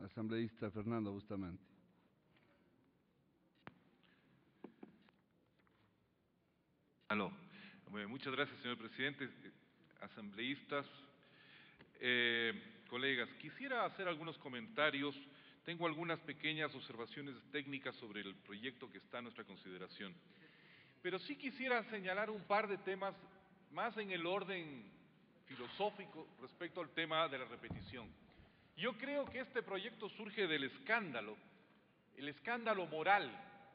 asambleísta Fernando Bustamante. Aló. Bueno, muchas gracias, señor presidente. Asambleístas, colegas, quisiera hacer algunos comentarios. Tengo algunas pequeñas observaciones técnicas sobre el proyecto que está a nuestra consideración. Pero sí quisiera señalar un par de temas más en el orden filosófico respecto al tema de la repetición. Yo creo que este proyecto surge del escándalo, el escándalo moral,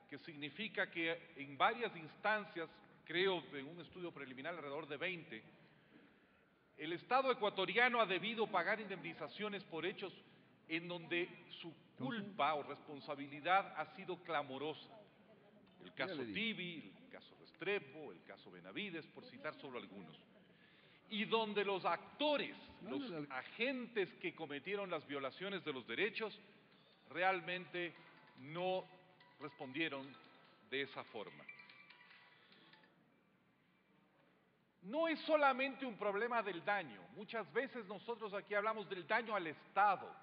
que significa que en varias instancias, creo en un estudio preliminar alrededor de 20, el Estado ecuatoriano ha debido pagar indemnizaciones por hechos en donde su culpa o responsabilidad ha sido clamorosa. El caso Tibi, el caso Restrepo, el caso Benavides, por citar solo algunos. Y donde los actores, los agentes que cometieron las violaciones de los derechos, realmente no respondieron de esa forma. No es solamente un problema del daño. Muchas veces nosotros aquí hablamos del daño al Estado.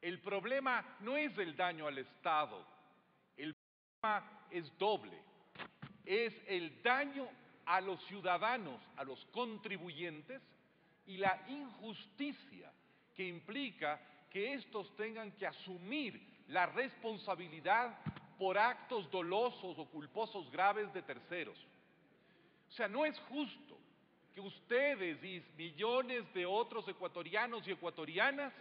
El problema no es el daño al Estado. El problema es doble. Es el daño a los ciudadanos, a los contribuyentes, y la injusticia que implica que estos tengan que asumir la responsabilidad por actos dolosos o culposos graves de terceros. O sea, no es justo que ustedes y millones de otros ecuatorianos y ecuatorianas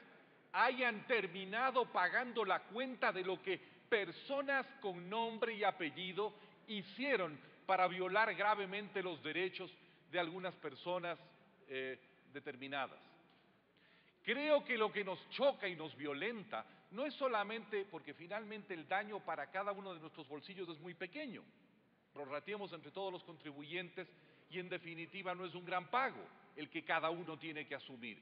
hayan terminado pagando la cuenta de lo que personas con nombre y apellido hicieron para violar gravemente los derechos de algunas personas determinadas. Creo que lo que nos choca y nos violenta no es solamente porque finalmente el daño para cada uno de nuestros bolsillos es muy pequeño, prorrateemos entre todos los contribuyentes y en definitiva no es un gran pago el que cada uno tiene que asumir.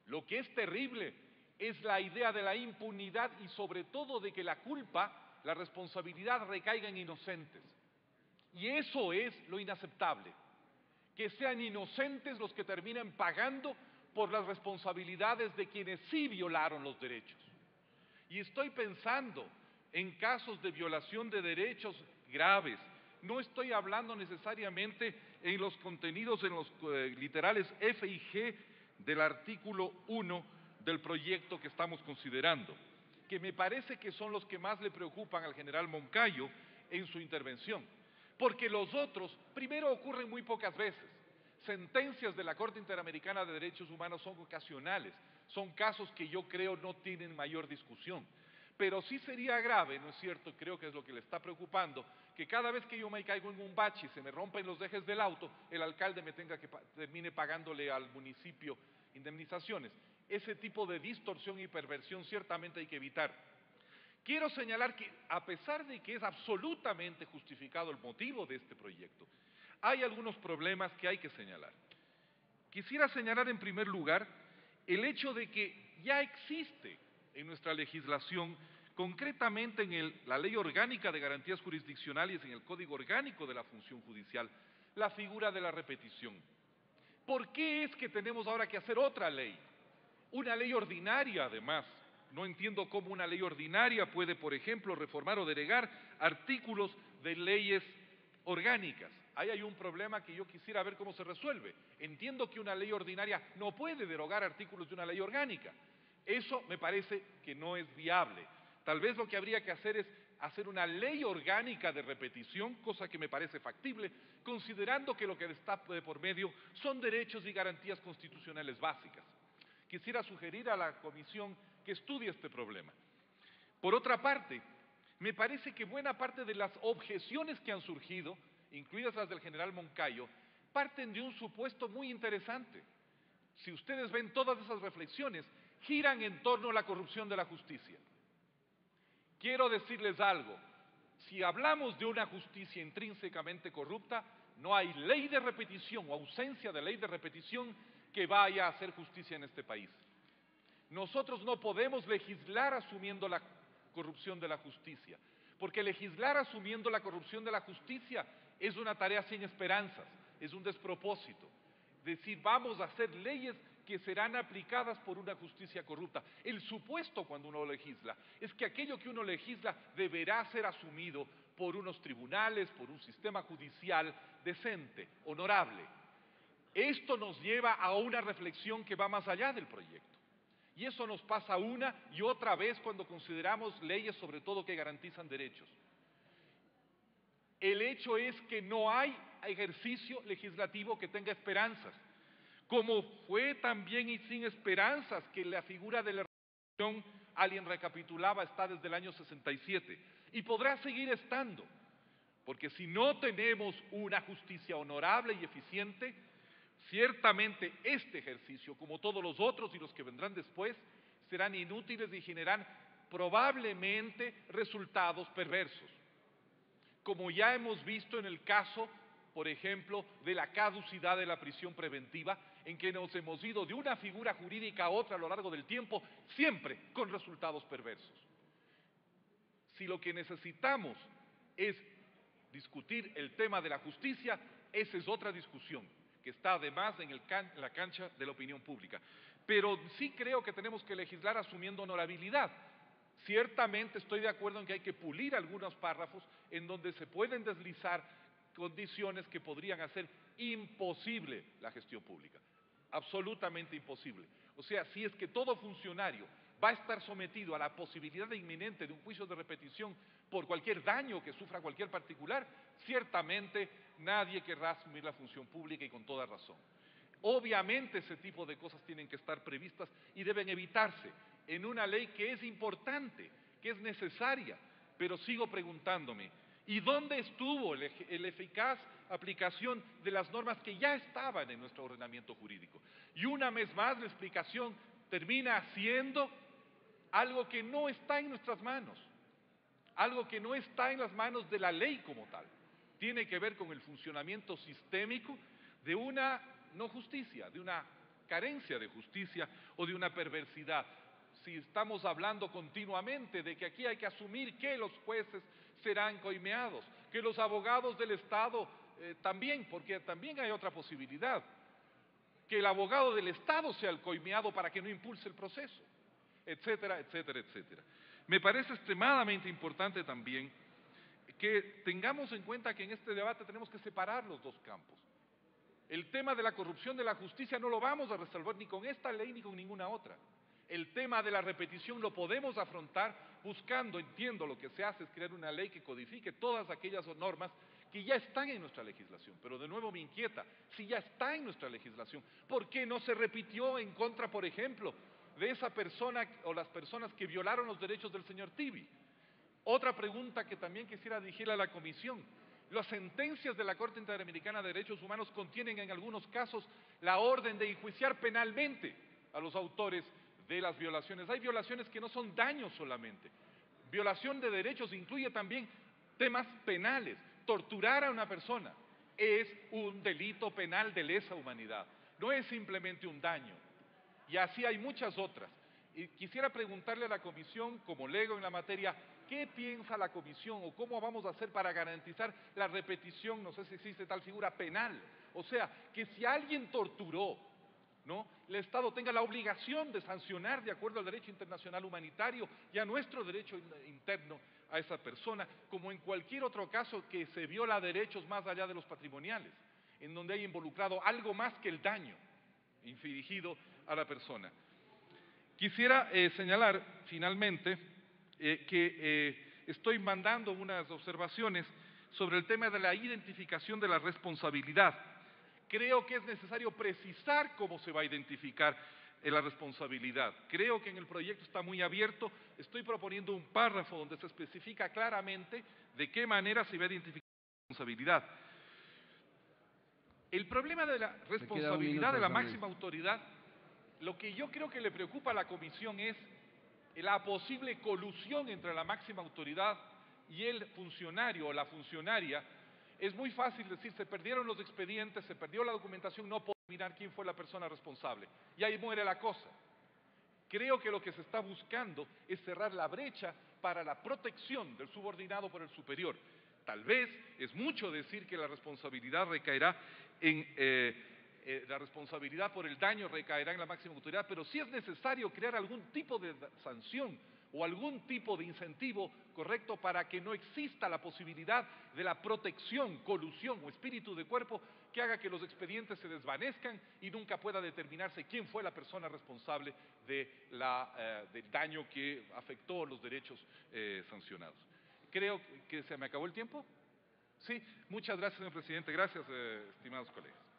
Lo que es terrible es la idea de la impunidad y sobre todo de que la culpa, la responsabilidad recaiga en inocentes. Y eso es lo inaceptable, que sean inocentes los que terminan pagando por las responsabilidades de quienes sí violaron los derechos. Y estoy pensando en casos de violación de derechos graves. No estoy hablando necesariamente en los contenidos, en los literales F y G del artículo 1 del proyecto que estamos considerando, que me parece que son los que más le preocupan al general Moncayo en su intervención. Porque los otros, primero, ocurren muy pocas veces. Sentencias de la Corte Interamericana de Derechos Humanos son ocasionales, son casos que yo creo no tienen mayor discusión. Pero sí sería grave, ¿no es cierto? Creo que es lo que le está preocupando, que cada vez que yo me caigo en un bache y se me rompen los ejes del auto, el alcalde me tenga que termine pagándole al municipio indemnizaciones. Ese tipo de distorsión y perversión ciertamente hay que evitar. Quiero señalar que a pesar de que es absolutamente justificado el motivo de este proyecto, hay algunos problemas que hay que señalar. Quisiera señalar en primer lugar el hecho de que ya existe en nuestra legislación, concretamente en la Ley Orgánica de Garantías Jurisdiccionales, en el Código Orgánico de la Función Judicial, la figura de la repetición. ¿Por qué es que tenemos ahora que hacer otra ley? Una ley ordinaria, además. No entiendo cómo una ley ordinaria puede, por ejemplo, reformar o derogar artículos de leyes orgánicas. Ahí hay un problema que yo quisiera ver cómo se resuelve. Entiendo que una ley ordinaria no puede derogar artículos de una ley orgánica. Eso me parece que no es viable. Tal vez lo que habría que hacer es hacer una ley orgánica de repetición, cosa que me parece factible, considerando que lo que está de por medio son derechos y garantías constitucionales básicas. Quisiera sugerir a la comisión que estudie este problema. Por otra parte, me parece que buena parte de las objeciones que han surgido, incluidas las del general Moncayo, parten de un supuesto muy interesante. Si ustedes ven todas esas reflexiones, giran en torno a la corrupción de la justicia. Quiero decirles algo, si hablamos de una justicia intrínsecamente corrupta, no hay ley de repetición o ausencia de ley de repetición que vaya a hacer justicia en este país. Nosotros no podemos legislar asumiendo la corrupción de la justicia, porque legislar asumiendo la corrupción de la justicia es una tarea sin esperanzas, es un despropósito. Decir, vamos a hacer leyes que serán aplicadas por una justicia corrupta. El supuesto cuando uno legisla es que aquello que uno legisla deberá ser asumido por unos tribunales, por un sistema judicial decente, honorable. Esto nos lleva a una reflexión que va más allá del proyecto. Y eso nos pasa una y otra vez cuando consideramos leyes, sobre todo que garantizan derechos. El hecho es que no hay ejercicio legislativo que tenga esperanzas, como fue también y sin esperanzas que la figura de la reelección, alguien recapitulaba, está desde el año 67 y podrá seguir estando, porque si no tenemos una justicia honorable y eficiente, ciertamente este ejercicio, como todos los otros y los que vendrán después, serán inútiles y generarán probablemente resultados perversos, como ya hemos visto en el caso, por ejemplo, de la caducidad de la prisión preventiva, en que nos hemos ido de una figura jurídica a otra a lo largo del tiempo, siempre con resultados perversos. Si lo que necesitamos es discutir el tema de la justicia, esa es otra discusión, que está además en la cancha de la opinión pública. Pero sí creo que tenemos que legislar asumiendo honorabilidad. Ciertamente estoy de acuerdo en que hay que pulir algunos párrafos en donde se pueden deslizar condiciones que podrían hacer imposible la gestión pública, absolutamente imposible. O sea, si es que todo funcionario va a estar sometido a la posibilidad inminente de un juicio de repetición por cualquier daño que sufra cualquier particular, ciertamente nadie querrá asumir la función pública y con toda razón. Obviamente ese tipo de cosas tienen que estar previstas y deben evitarse en una ley que es importante, que es necesaria, pero sigo preguntándome, ¿y dónde estuvo la eficaz aplicación de las normas que ya estaban en nuestro ordenamiento jurídico? Y una vez más la explicación termina siendo algo que no está en nuestras manos, algo que no está en las manos de la ley como tal. Tiene que ver con el funcionamiento sistémico de una no justicia, de una carencia de justicia o de una perversidad. Si estamos hablando continuamente de que aquí hay que asumir que los jueces serán coimeados, que los abogados del Estado también, porque también hay otra posibilidad, que el abogado del Estado sea el coimeado para que no impulse el proceso, etcétera, etcétera, etcétera. Me parece extremadamente importante también que tengamos en cuenta que en este debate tenemos que separar los dos campos. El tema de la corrupción de la justicia no lo vamos a resolver ni con esta ley ni con ninguna otra. El tema de la repetición lo podemos afrontar buscando, entiendo, lo que se hace es crear una ley que codifique todas aquellas normas que ya están en nuestra legislación. Pero de nuevo me inquieta, si ya está en nuestra legislación, ¿por qué no se repitió en contra, por ejemplo, de esa persona o las personas que violaron los derechos del señor Tibi? Otra pregunta que también quisiera dirigirle a la Comisión. Las sentencias de la Corte Interamericana de Derechos Humanos contienen en algunos casos la orden de enjuiciar penalmente a los autores de las violaciones. Hay violaciones que no son daños solamente. Violación de derechos incluye también temas penales. Torturar a una persona es un delito penal de lesa humanidad. No es simplemente un daño. Y así hay muchas otras. Y quisiera preguntarle a la Comisión, como lego en la materia, ¿qué piensa la Comisión o cómo vamos a hacer para garantizar la repetición, no sé si existe tal figura, penal? O sea, que si alguien torturó, ¿no?, el Estado tenga la obligación de sancionar de acuerdo al derecho internacional humanitario y a nuestro derecho interno a esa persona, como en cualquier otro caso que se viola derechos más allá de los patrimoniales, en donde hay involucrado algo más que el daño infligido a la persona. Quisiera señalar finalmente que estoy mandando unas observaciones sobre el tema de la identificación de la responsabilidad. Creo que es necesario precisar cómo se va a identificar la responsabilidad. Creo que en el proyecto está muy abierto. Estoy proponiendo un párrafo donde se especifica claramente de qué manera se va a identificar la responsabilidad. El problema de la responsabilidad de la máxima autoridad, lo que yo creo que le preocupa a la Comisión es la posible colusión entre la máxima autoridad y el funcionario o la funcionaria. Es muy fácil decir, se perdieron los expedientes, se perdió la documentación, no puedo mirar quién fue la persona responsable. Y ahí muere la cosa. Creo que lo que se está buscando es cerrar la brecha para la protección del subordinado por el superior. Tal vez es mucho decir que la responsabilidad recaerá en la responsabilidad por el daño recaerá en la máxima autoridad, pero sí es necesario crear algún tipo de sanción o algún tipo de incentivo correcto para que no exista la posibilidad de la protección, colusión o espíritu de cuerpo que haga que los expedientes se desvanezcan y nunca pueda determinarse quién fue la persona responsable del daño que afectó los derechos sancionados. Creo que se me acabó el tiempo. Sí, muchas gracias, señor presidente. Gracias, estimados colegas.